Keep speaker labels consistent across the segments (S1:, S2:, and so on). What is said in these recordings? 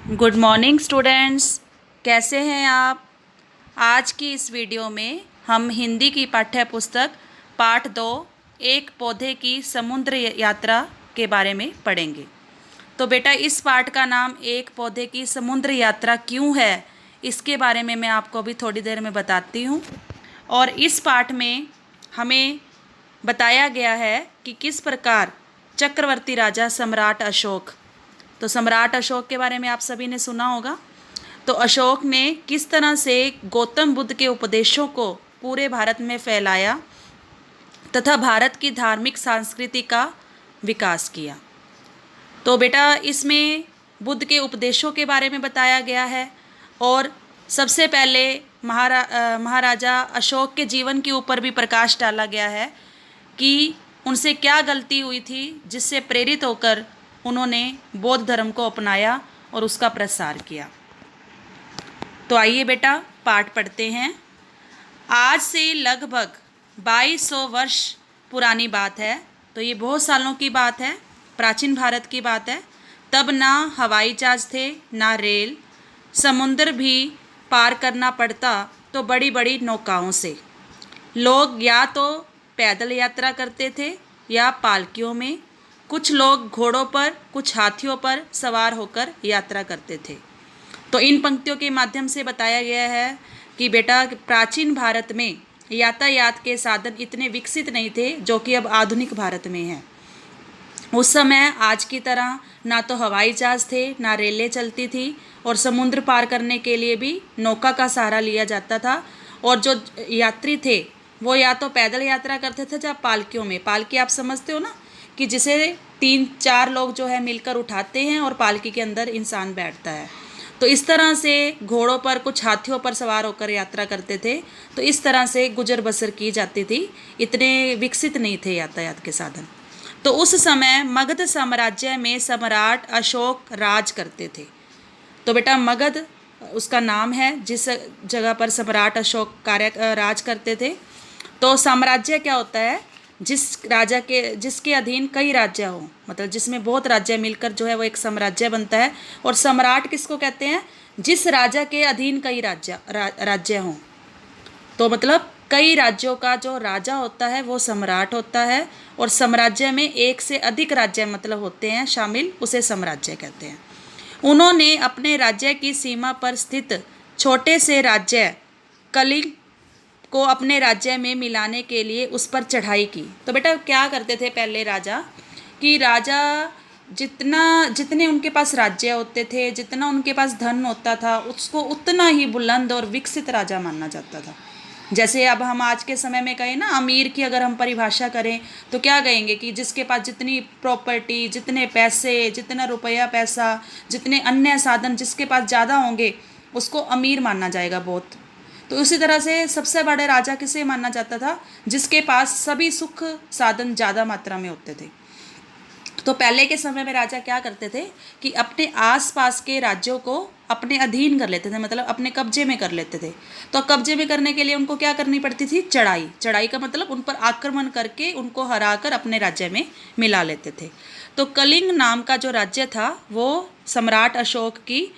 S1: Good morning students, कैसे हैं आप। आज की इस वीडियो में हम हिंदी की पाठ्य पुस्तक पाठ 2 एक पौधे की समुद्र यात्रा के बारे में पढ़ेंगे। तो बेटा, इस पाठ का नाम एक पौधे की समुद्र यात्रा क्यों है, इसके बारे में मैं आपको अभी थोड़ी देर में बताती हूँ। और इस पाठ में हमें बताया गया है कि किस प्रकार चक्रवर्ती राजा सम्राट अशोक, तो सम्राट अशोक के बारे में आप सभी ने सुना होगा। तो अशोक ने किस तरह से गौतम बुद्ध के उपदेशों को पूरे भारत में फैलाया तथा भारत की धार्मिक संस्कृति का विकास किया। तो बेटा, इसमें बुद्ध के उपदेशों के बारे में बताया गया है और सबसे पहले महाराजा अशोक के जीवन के ऊपर भी प्रकाश डाला गया है कि उनसे क्या गलती हुई थी जिससे प्रेरित होकर उन्होंने बौद्ध धर्म को अपनाया और उसका प्रसार किया। तो आइए बेटा, पाठ पढ़ते हैं। आज से लगभग 2200 वर्ष पुरानी बात है। तो ये बहुत सालों की बात है, प्राचीन भारत की बात है। तब ना हवाई जहाज थे, ना रेल, समुद्र भी पार करना पड़ता तो बड़ी बड़ी नौकाओं से। लोग या तो पैदल यात्रा करते थे या पालकियों में। कुछ लोग घोड़ों पर, कुछ हाथियों पर सवार होकर यात्रा करते थे। तो इन पंक्तियों के माध्यम से बताया गया है कि बेटा, प्राचीन भारत में यातायात के साधन इतने विकसित नहीं थे जो कि अब आधुनिक भारत में हैं। उस समय आज की तरह ना तो हवाई जहाज थे, ना रेलें चलती थी, और समुद्र पार करने के लिए भी नौका का सहारा लिया जाता था। और जो यात्री थे वो या तो पैदल यात्रा करते थे या पालकियों में। पालकी आप समझते हो ना, कि जिसे 3-4 लोग जो है मिलकर उठाते हैं और पालकी के अंदर इंसान बैठता है। तो इस तरह से घोड़ों पर, कुछ हाथियों पर सवार होकर यात्रा करते थे। तो इस तरह से गुजर बसर की जाती थी, इतने विकसित नहीं थे यातायात के साधन। तो उस समय मगध साम्राज्य में सम्राट अशोक राज करते थे। तो बेटा, मगध उसका नाम है जिस जगह पर सम्राट अशोक राज करते थे। तो साम्राज्य क्या होता है? जिसके अधीन कई राज्य हों, मतलब जिसमें बहुत राज्य मिलकर जो है वो एक साम्राज्य बनता है। और सम्राट किसको कहते हैं? जिस राजा के अधीन कई राज्य हों। तो मतलब कई राज्यों का जो राजा होता है वो सम्राट होता है, और साम्राज्य में एक से अधिक राज्य मतलब होते हैं शामिल, उसे साम्राज्य कहते हैं। उन्होंने अपने राज्य की सीमा पर स्थित छोटे से राज्य कलिंग को अपने राज्य में मिलाने के लिए उस पर चढ़ाई की। तो बेटा, क्या करते थे पहले राजा, कि राजा जितने उनके पास राज्य होते थे, जितना उनके पास धन होता था, उसको उतना ही बुलंद और विकसित राजा माना जाता था। जैसे अब हम आज के समय में कहें ना, अमीर की अगर हम परिभाषा करें तो क्या कहेंगे कि जिसके पास जितनी प्रॉपर्टी, जितने पैसे, जितना रुपया पैसा, जितने अन्य साधन जिसके पास ज़्यादा होंगे उसको अमीर माना जाएगा बहुत। तो उसी तरह से सबसे बड़े राजा किसे माना जाता था? जिसके पास सभी सुख साधन ज़्यादा मात्रा में होते थे। तो पहले के समय में राजा क्या करते थे कि अपने आसपास के राज्यों को अपने अधीन कर लेते थे, मतलब अपने कब्जे में कर लेते थे। तो कब्जे में करने के लिए उनको क्या करनी पड़ती थी? चढ़ाई। चढ़ाई का मतलब उन पर आक्रमण करके उनको हराकर अपने राज्य में मिला लेते थे। तो कलिंग नाम का जो राज्य था वो सम्राट अशोक की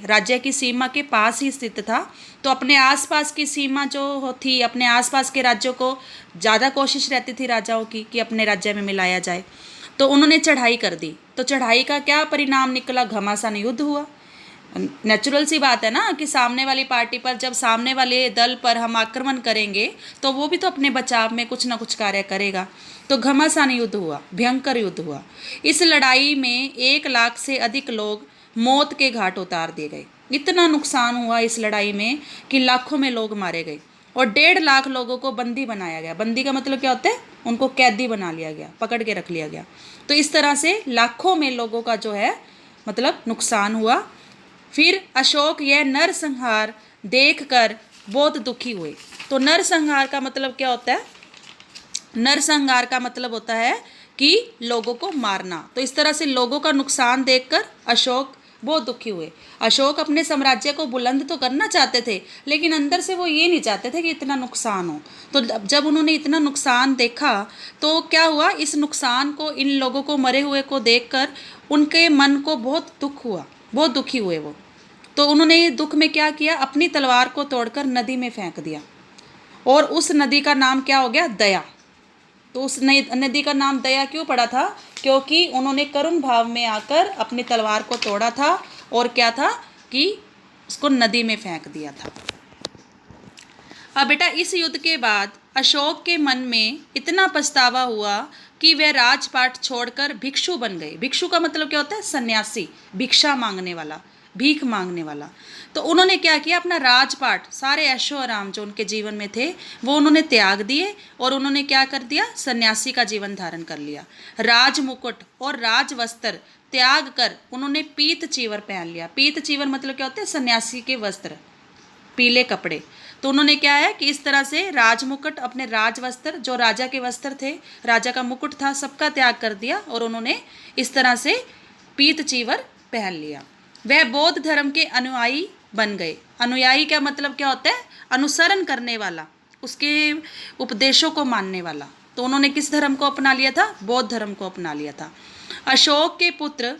S1: राज्य की सीमा के पास ही स्थित था। तो अपने आसपास की सीमा जो थी, अपने आसपास के राज्यों को ज़्यादा कोशिश रहती थी राजाओं की कि अपने राज्य में मिलाया जाए। तो उन्होंने चढ़ाई कर दी। तो चढ़ाई का क्या परिणाम निकला? घमासान युद्ध हुआ। नेचुरल सी बात है ना कि सामने वाली पार्टी पर, जब सामने वाले दल पर हम आक्रमण करेंगे तो वो भी तो अपने बचाव में कुछ ना कुछ कार्य करेगा। तो घमासान युद्ध हुआ, भयंकर युद्ध हुआ। इस लड़ाई में 1 लाख से अधिक लोग मौत के घाट उतार दिए गए। इतना नुकसान हुआ इस लड़ाई में कि लाखों में लोग मारे गए, और 1.5 लाख लोगों को बंदी बनाया गया। बंदी का मतलब क्या होता है? उनको कैदी बना लिया गया, पकड़ के रख लिया गया। तो इस तरह से लाखों में लोगों का जो है मतलब नुकसान हुआ। फिर अशोक यह नरसंहार देखकर बहुत दुखी हुए। तो नरसंहार का मतलब क्या होता है? नरसंहार का मतलब होता है कि लोगों को मारना। तो इस तरह से लोगों का नुकसान देखकर अशोक बहुत दुखी हुए। अशोक अपने साम्राज्य को बुलंद तो करना चाहते थे, लेकिन अंदर से वो ये नहीं चाहते थे कि इतना नुकसान हो। तो जब उन्होंने इतना नुकसान देखा तो क्या हुआ, इस नुकसान को, इन लोगों को मरे हुए को देखकर उनके मन को बहुत दुख हुआ। बहुत दुखी हुए वो। तो उन्होंने दुख में क्या किया, अपनी तलवार को तोड़कर नदी में फेंक दिया, और उस नदी का नाम क्या हो गया, दया। तो उस नदी का नाम दया क्यों पड़ा था, क्योंकि उन्होंने करुण भाव में आकर अपनी तलवार को तोड़ा था और क्या था कि उसको नदी में फेंक दिया था। अब बेटा इस युद्ध के बाद अशोक के मन में इतना पछतावा हुआ कि वह राजपाट छोड़कर भिक्षु बन गए। भिक्षु का मतलब क्या होता है, सन्यासी, भिक्षा मांगने वाला, भीख मांगने वाला। तो उन्होंने क्या किया, अपना राजपाट, सारे ऐशो आराम जो उनके जीवन में थे वो उन्होंने त्याग दिए और उन्होंने क्या कर दिया, सन्यासी का जीवन धारण कर लिया। राज मुकुट और राज वस्त्र त्याग कर उन्होंने पीत चीवर पहन लिया। पीत चीवर मतलब क्या होता है, सन्यासी के वस्त्र, पीले कपड़े। तो उन्होंने क्या है कि इस तरह से राजमुकुट, अपने राज वस्त्र जो राजा के वस्त्र थे, राजा का मुकुट था, सबका त्याग कर दिया और उन्होंने इस तरह से पीत चीवर पहन लिया। वह बौद्ध धर्म के अनुयायी बन गए। अनुयायी का मतलब क्या होता है, अनुसरण करने वाला, उसके उपदेशों को मानने वाला। तो उन्होंने किस धर्म को अपना लिया था, बौद्ध धर्म को अपना लिया था। अशोक के पुत्र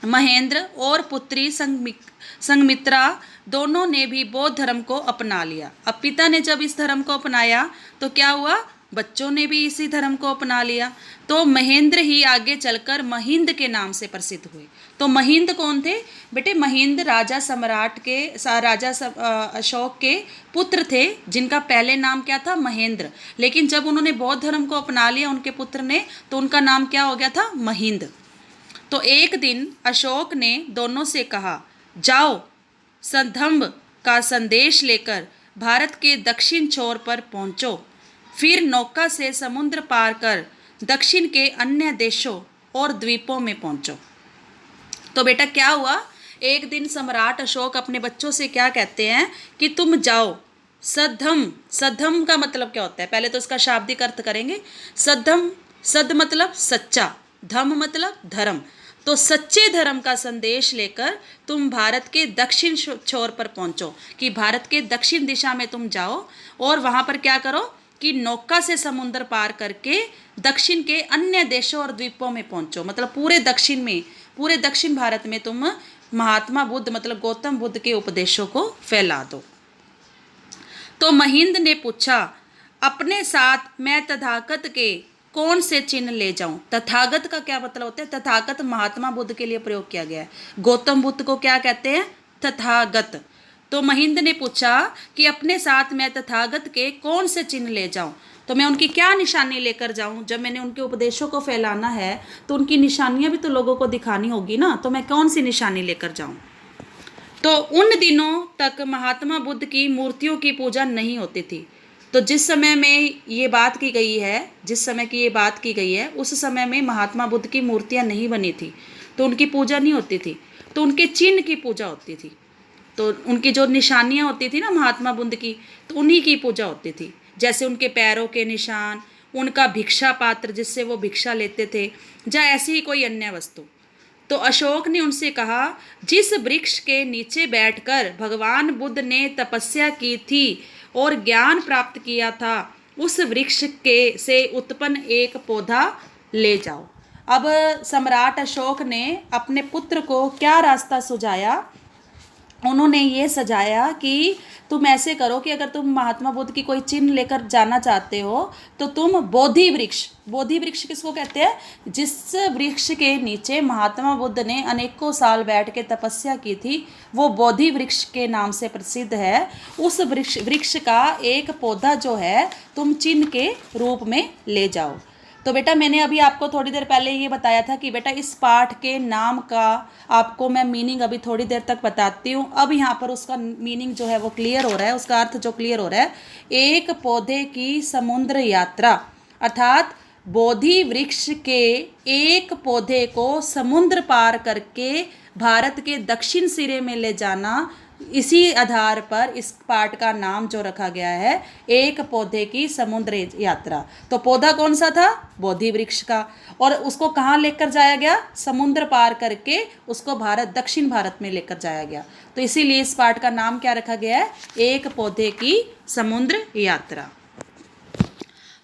S1: महेंद्र और पुत्री संघमित्रा दोनों ने भी बौद्ध धर्म को अपना लिया। अब पिता ने जब इस धर्म को अपनाया तो क्या हुआ, बच्चों ने भी इसी धर्म को अपना लिया। तो महेंद्र ही आगे चलकर महिंद के नाम से प्रसिद्ध हुए। तो महिंद कौन थे बेटे, महिंद राजा सम्राट के अशोक के पुत्र थे, जिनका पहले नाम क्या था, महेंद्र। लेकिन जब उन्होंने बौद्ध धर्म को अपना लिया उनके पुत्र ने, तो उनका नाम क्या हो गया था, महिंद। तो एक दिन अशोक ने दोनों से कहा, जाओ सद्धम्भ का संदेश लेकर भारत के दक्षिण छोर पर पहुंचो, फिर नौका से समुद्र पार कर दक्षिण के अन्य देशों और द्वीपों में पहुंचो। तो बेटा क्या हुआ, एक दिन सम्राट अशोक अपने बच्चों से क्या कहते हैं कि तुम जाओ सद्धम। सद्धम का मतलब क्या होता है, पहले तो उसका शाब्दिक अर्थ करेंगे। सद्धम, सद मतलब सच्चा, धम मतलब धर्म। तो सच्चे धर्म का संदेश लेकर तुम भारत के दक्षिण छोर पर पहुंचो, कि भारत के दक्षिण दिशा में तुम जाओ और वहां पर क्या करो कि नौका से समुद्र पार करके दक्षिण के अन्य देशों और द्वीपों में पहुंचो। मतलब पूरे दक्षिण में, पूरे दक्षिण भारत में तुम महात्मा बुद्ध मतलब गौतम बुद्ध के उपदेशों को फैला दो। तो महिंद ने पूछा, अपने साथ मैं तथागत के कौन से चिन्ह ले जाऊं। तथागत का क्या मतलब होता है, तथागत महात्मा बुद्ध के लिए प्रयोग किया गया है। गौतम बुद्ध को क्या कहते हैं, तथागत। तो महिंद ने पूछा कि अपने साथ मैं तथागत के कौन से चिन्ह ले जाऊं, तो मैं उनकी क्या निशानी लेकर जाऊं। जब मैंने उनके उपदेशों को फैलाना है तो उनकी निशानियां भी तो लोगों को दिखानी होगी ना, तो मैं कौन सी निशानी लेकर जाऊं। तो उन दिनों तक महात्मा बुद्ध की मूर्तियों की पूजा नहीं होती थी। तो जिस समय में ये बात की गई है, जिस समय की ये बात की गई है, उस समय में महात्मा बुद्ध की मूर्तियां नहीं बनी थी, तो उनकी पूजा नहीं होती थी, तो उनके चिन्ह की पूजा होती थी। तो उनकी जो निशानियां होती थी ना महात्मा बुद्ध की, तो उन्हीं की पूजा होती थी। जैसे उनके पैरों के निशान, उनका भिक्षा पात्र जिससे वो भिक्षा लेते थे, या ऐसी ही कोई अन्य वस्तु। तो अशोक ने उनसे कहा, जिस वृक्ष के नीचे बैठकर भगवान बुद्ध ने तपस्या की थी और ज्ञान प्राप्त किया था, उस वृक्ष के से उत्पन्न एक पौधा ले जाओ। अब सम्राट अशोक ने अपने पुत्र को क्या रास्ता सुझाया, उन्होंने ये सजाया कि तुम ऐसे करो कि अगर तुम महात्मा बुद्ध की कोई चिन्ह लेकर जाना चाहते हो तो तुम बोधि वृक्ष, बोधि वृक्ष किसको कहते हैं, जिस वृक्ष के नीचे महात्मा बुद्ध ने अनेकों साल बैठ के तपस्या की थी, वो बोधि वृक्ष के नाम से प्रसिद्ध है। उस वृक्ष का एक पौधा जो है तुम चिन्ह के रूप में ले जाओ। तो बेटा मैंने अभी आपको थोड़ी देर पहले ये बताया था कि बेटा इस पाठ के नाम का आपको मैं मीनिंग अभी थोड़ी देर तक बताती हूँ। अब यहाँ पर उसका मीनिंग जो है वो क्लियर हो रहा है, उसका अर्थ जो क्लियर हो रहा है, एक पौधे की समुद्र यात्रा, अर्थात बोधि वृक्ष के एक पौधे को समुद्र पार करके भारत के दक्षिण सिरे में ले जाना, इसी आधार पर इस पाठ का नाम जो रखा गया है, एक पौधे की समुद्र यात्रा। तो पौधा कौन सा था, बोधि वृक्ष का, और उसको कहाँ लेकर जाया गया, समुद्र पार करके उसको भारत, दक्षिण भारत में लेकर जाया गया। तो इसीलिए इस पाठ का नाम क्या रखा गया है, एक पौधे की समुद्र यात्रा।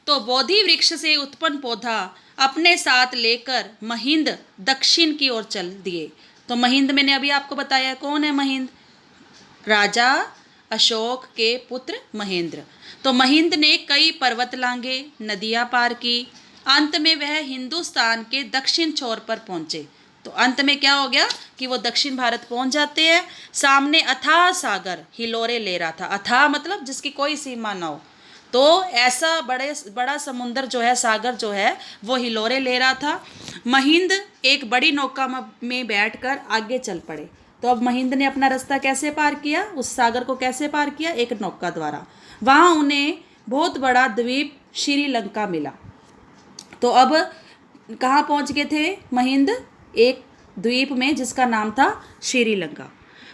S1: तो बोधि वृक्ष से उत्पन्न पौधा अपने साथ लेकर महिंद दक्षिण की ओर चल दिए। तो महिंद मैंने अभी आपको बताया कौन है महिंद, राजा अशोक के पुत्र महेंद्र। तो महिंद ने कई पर्वत लांघे, नदियां पार की, अंत में वह हिंदुस्तान के दक्षिण छोर पर पहुंचे। तो अंत में क्या हो गया कि वो दक्षिण भारत पहुंच जाते हैं। सामने अथाह सागर हिलोरे ले रहा था, अथाह मतलब जिसकी कोई सीमा ना हो। तो ऐसा बड़ा समुंदर जो है, सागर जो है, वो हिलोरे ले रहा था। महिंद एक बड़ी नौका में बैठकर आगे चल पड़े। तो अब महिंद ने अपना रास्ता कैसे पार किया, उस सागर को कैसे पार किया, एक नौका द्वारा। वहाँ उन्हें बहुत बड़ा द्वीप श्रीलंका मिला। तो अब कहाँ पहुँच गए थे महिंद, एक द्वीप में जिसका नाम था श्रीलंका।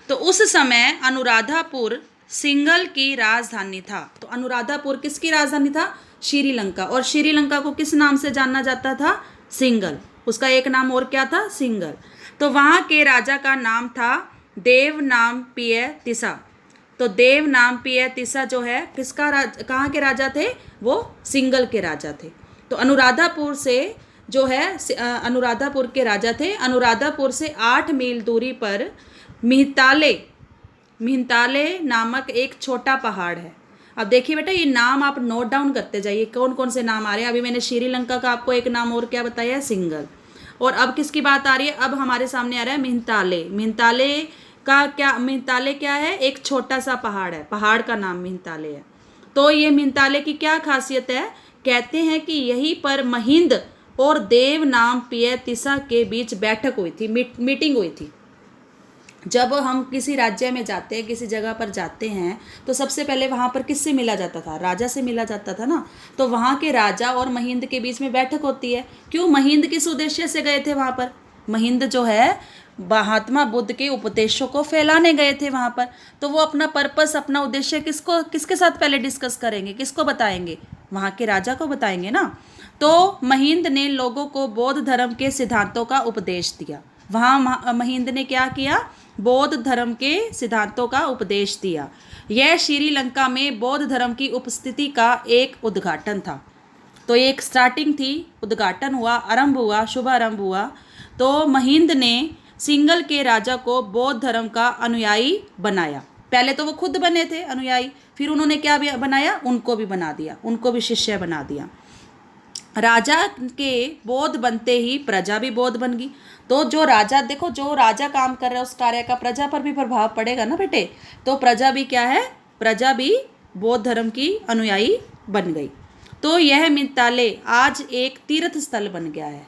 S1: तो उस समय अनुराधापुर सिंघल की राजधानी था। तो अनुराधापुर किसकी राजधानी था, श्रीलंका। और श्रीलंका को किस नाम से जाना जाता था, सिंघल। उसका एक नाम और क्या था, सिंघल। तो वहाँ के राजा का नाम था देवनामपिय तिसा। तो देवनामपिय तिसा जो है किसका कहाँ के राजा थे, वो सिंघल के राजा थे। तो अनुराधापुर से जो है अनुराधापुर के राजा थे। अनुराधापुर से 8 मील दूरी पर मिहिंताले नामक एक छोटा पहाड़ है। अब देखिए बेटा, ये नाम आप नोट डाउन करते जाइए, कौन कौन से नाम आ रहे हैं। अभी मैंने श्रीलंका का आपको एक नाम और क्या बताया है, सिंघल। और अब किसकी बात आ रही है, अब हमारे सामने आ रहा है मिहिंताले। मिहिंताले क्या है, एक छोटा सा पहाड़ है, पहाड़ का नाम मिहिंताले है। तो ये मिहिंताले की क्या खासियत है, कहते हैं कि यहीं पर महिंद और देवनामपिय तिसा के बीच बैठक हुई थी, मीटिंग हुई थी। जब हम किसी राज्य में जाते हैं, किसी जगह पर जाते हैं, तो सबसे पहले वहाँ पर किससे मिला जाता था, राजा से मिला जाता था ना। तो वहाँ के राजा और महिंद के बीच में बैठक होती है। क्यों, महिंद किस उद्देश्य से गए थे वहाँ पर, महिंद जो है महात्मा बुद्ध के उपदेशों को फैलाने गए थे वहाँ पर। तो वो अपना पर्पस, अपना उद्देश्य किसके साथ पहले डिस्कस करेंगे, किसको बताएंगे, वहाँ के राजा को बताएंगे ना। तो महिंद ने लोगों को बौद्ध धर्म के सिद्धांतों का उपदेश दिया। वहाँ महिंद ने क्या किया, बौद्ध धर्म के सिद्धांतों का उपदेश दिया। यह श्रीलंका में बौद्ध धर्म की उपस्थिति का एक उद्घाटन था। तो ये एक स्टार्टिंग थी, उद्घाटन हुआ, आरंभ हुआ, शुभारंभ हुआ। तो महिंद ने सिंघल के राजा को बौद्ध धर्म का अनुयायी बनाया। पहले तो वो खुद बने थे अनुयायी, फिर उन्होंने क्या बनाया, उनको भी बना दिया, उनको भी शिष्य बना दिया। राजा के बौद्ध बनते ही प्रजा भी बौद्ध बन गई। तो जो राजा, देखो जो राजा काम कर रहा है उस कार्य का प्रजा पर भी प्रभाव पड़ेगा ना बेटे। तो प्रजा भी क्या है, प्रजा भी बौद्ध धर्म की अनुयायी बन गई। तो यह मिहिंताले आज एक तीर्थ स्थल बन गया है।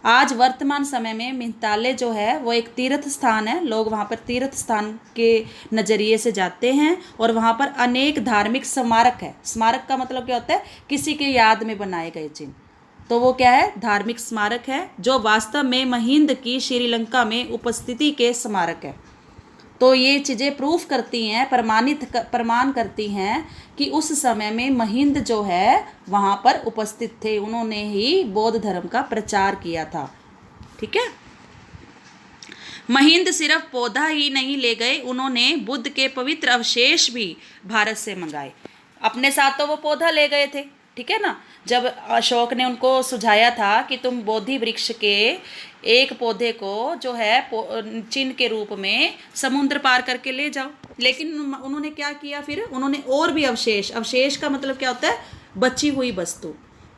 S1: आज वर्तमान समय में मिहिंताले जो है वो एक तीर्थ स्थान है। लोग वहाँ पर तीर्थ स्थान के नज़रिए से जाते हैं और वहाँ पर अनेक धार्मिक स्मारक है। स्मारक का मतलब क्या होता है, किसी के याद में बनाए गए चिन्ह। तो वो क्या है, धार्मिक स्मारक है, जो वास्तव में महिंद की श्रीलंका में उपस्थिति के स्मारक है। तो ये चीज़ें प्रूफ करती हैं, प्रमाण करती हैं कि उस समय में महिंद जो है वहाँ पर उपस्थित थे, उन्होंने ही बौद्ध धर्म का प्रचार किया था। ठीक है। महिंद सिर्फ पौधा ही नहीं ले गए, उन्होंने बुद्ध के पवित्र अवशेष भी भारत से मंगाए। अपने साथ तो वो पौधा ले गए थे, ठीक है ना। जब अशोक ने उनको सुझाया था कि तुम बोधि वृक्ष के एक पौधे को जो है चिन्ह के रूप में समुद्र पार करके ले जाओ, लेकिन उन्होंने क्या किया, फिर उन्होंने और भी अवशेष का मतलब क्या होता है, बची हुई वस्तु।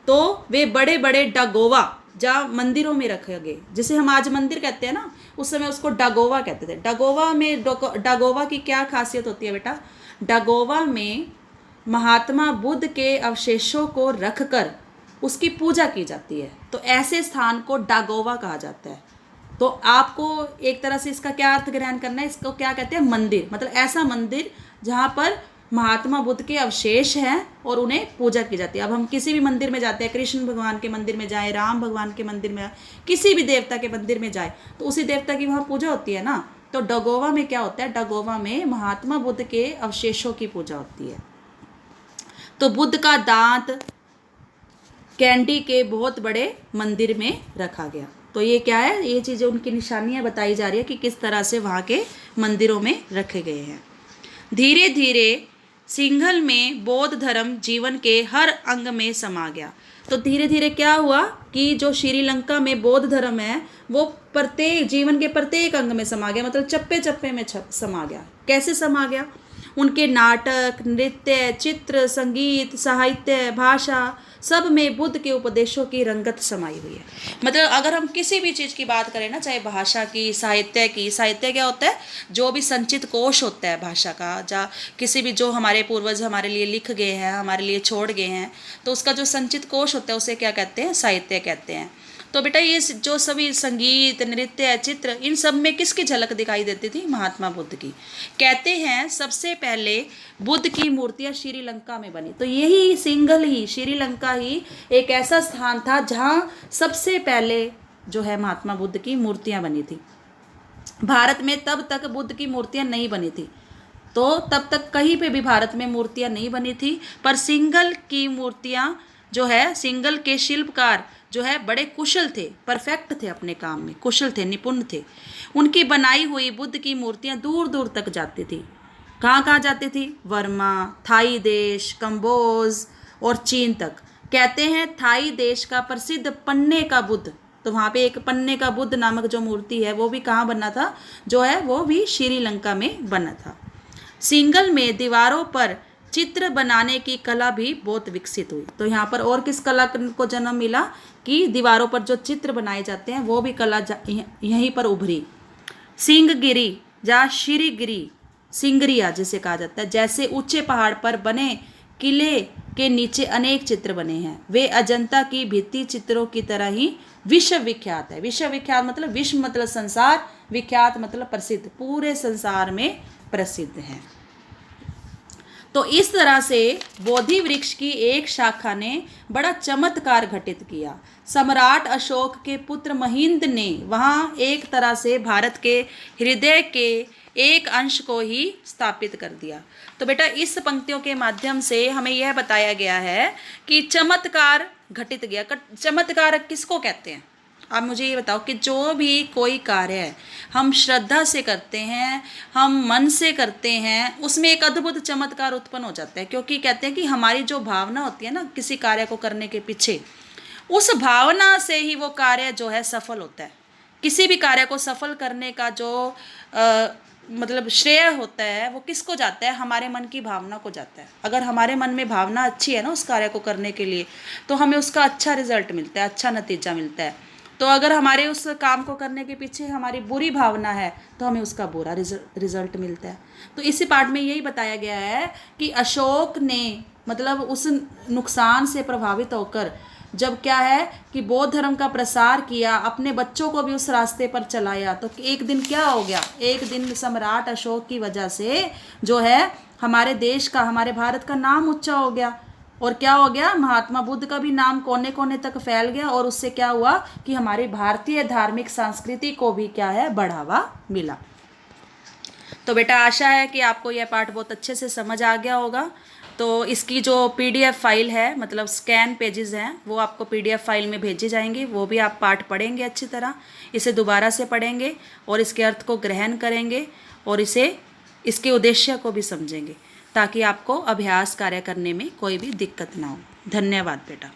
S1: तो वे बड़े बड़े डागोवा जहाँ मंदिरों में रखे गए, जिसे हम आज मंदिर कहते हैं ना, उस समय उसको डागोवा कहते थे। डागोवा की क्या खासियत होती है बेटा, डागोवा में महात्मा बुद्ध के अवशेषों को रखकर उसकी पूजा की जाती है। तो ऐसे स्थान को डागोवा कहा जाता है। तो आपको एक तरह से इसका क्या अर्थ ग्रहण करना है, इसको क्या कहते हैं, मंदिर। मतलब ऐसा मंदिर जहाँ पर महात्मा बुद्ध के अवशेष हैं और उन्हें पूजा की जाती है। अब हम किसी भी मंदिर में जाते हैं, कृष्ण भगवान के मंदिर में जाएं, राम भगवान के मंदिर में, किसी भी देवता के मंदिर में जाए, तो उसी देवता की वहाँ पूजा होती है ना। तो डागोवा में क्या होता है, डागोवा में महात्मा बुद्ध के अवशेषों की पूजा होती है। तो बुद्ध का दांत कैंडी के बहुत बड़े मंदिर में रखा गया। तो ये क्या है, ये चीज़ें उनकी निशानियाँ बताई जा रही है कि किस तरह से वहाँ के मंदिरों में रखे गए हैं। धीरे धीरे सिंघल में बौद्ध धर्म जीवन के हर अंग में समा गया। तो धीरे धीरे क्या हुआ कि जो श्रीलंका में बौद्ध धर्म है वो प्रत्येक जीवन के प्रत्येक अंग में समा गया, मतलब चप्पे चप्पे में समा गया। कैसे समा गया? उनके नाटक, नृत्य, चित्र, संगीत, साहित्य, भाषा सब में बुद्ध के उपदेशों की रंगत समाई हुई है। मतलब अगर हम किसी भी चीज़ की बात करें ना, चाहे भाषा की, साहित्य की, साहित्य क्या होता है? जो भी संचित कोश होता है भाषा का, जा किसी भी जो हमारे पूर्वज हमारे लिए लिख गए हैं, हमारे लिए छोड़ गए हैं, तो उसका जो संचित कोश होता है उसे क्या कहते हैं? साहित्य कहते हैं। तो बेटा ये जो सभी संगीत, नृत्य, चित्र, इन सब में किसकी झलक दिखाई देती थी? महात्मा बुद्ध की। कहते हैं सबसे पहले बुद्ध की मूर्तियां श्रीलंका में बनी। तो यही सिंघल ही, श्रीलंका ही एक ऐसा स्थान था जहां सबसे पहले जो है महात्मा बुद्ध की मूर्तियां बनी थी। भारत में तब तक बुद्ध की मूर्तियां नहीं बनी थी, तो तब तक कहीं पे भी भारत में मूर्तियां नहीं बनी थी। पर सिंघल की मूर्तियां जो है, सिंघल के शिल्पकार जो है बड़े कुशल थे, परफेक्ट थे, अपने काम में कुशल थे, निपुण थे। उनकी बनाई हुई बुद्ध की मूर्तियां दूर दूर तक जाती थी। कहाँ कहाँ जाती थी? वर्मा, थाई देश, कंबोज और चीन तक। कहते हैं थाई देश का प्रसिद्ध पन्ने का बुद्ध, तो वहाँ पे एक पन्ने का बुद्ध नामक जो मूर्ति है वो भी कहाँ बना था? जो है वो भी श्रीलंका में बना था। सिंघल में दीवारों पर चित्र बनाने की कला भी बहुत विकसित हुई। तो यहाँ पर और किस कला को जन्म मिला कि दीवारों पर जो चित्र बनाए जाते हैं वो भी कला यहीं पर उभरी। सिंहगिरी या श्रीगिरी, सिंगरिया जिसे कहा जाता है, जैसे ऊंचे पहाड़ पर बने किले के नीचे अनेक चित्र बने हैं। वे अजंता की भित्ति चित्रों की तरह ही विश्व विख्यात है। विश्व विख्यात मतलब विश्व मतलब संसार, विख्यात मतलब प्रसिद्ध, पूरे संसार में प्रसिद्ध है। तो इस तरह से बोधि वृक्ष की एक शाखा ने बड़ा चमत्कार घटित किया। सम्राट अशोक के पुत्र महिंद ने वहाँ एक तरह से भारत के हृदय के एक अंश को ही स्थापित कर दिया। तो बेटा इस पंक्तियों के माध्यम से हमें यह बताया गया है कि चमत्कार घटित गया। चमत्कार किसको कहते हैं? आप मुझे ये बताओ कि जो भी कोई कार्य है हम श्रद्धा से करते हैं, हम मन से करते हैं, उसमें एक अद्भुत चमत्कार उत्पन्न हो जाता है। क्योंकि कहते हैं कि हमारी जो भावना होती है ना किसी कार्य को करने के पीछे, उस भावना से ही वो कार्य जो है सफल होता है। किसी भी कार्य को सफल करने का जो मतलब श्रेय होता है वो किसको जाता है? हमारे मन की भावना को जाता है। अगर हमारे मन में भावना अच्छी है ना उस कार्य को करने के लिए, तो हमें उसका अच्छा रिजल्ट मिलता है, अच्छा नतीजा मिलता है। तो अगर हमारे उस काम को करने के पीछे हमारी बुरी भावना है तो हमें उसका बुरा रिजल्ट मिलता है। तो इसी पाठ में यही बताया गया है कि अशोक ने मतलब उस नुकसान से प्रभावित होकर जब क्या है कि बौद्ध धर्म का प्रसार किया, अपने बच्चों को भी उस रास्ते पर चलाया, तो एक दिन क्या हो गया? एक दिन सम्राट अशोक की वजह से जो है हमारे देश का, हमारे भारत का नाम ऊंचा हो गया। और क्या हो गया? महात्मा बुद्ध का भी नाम कोने कोने तक फैल गया। और उससे क्या हुआ कि हमारी भारतीय धार्मिक संस्कृति को भी क्या है बढ़ावा मिला। तो बेटा आशा है कि आपको यह पाठ बहुत अच्छे से समझ आ गया होगा। तो इसकी जो PDF फाइल है, मतलब स्कैन पेजेस हैं, वो आपको PDF फाइल में भेजी जाएंगी। वो भी आप पाठ पढ़ेंगे अच्छी तरह, इसे दोबारा से पढ़ेंगे और इसके अर्थ को ग्रहण करेंगे और इसके उद्देश्य को भी समझेंगे, ताकि आपको अभ्यास कार्य करने में कोई भी दिक्कत ना हो। धन्यवाद बेटा।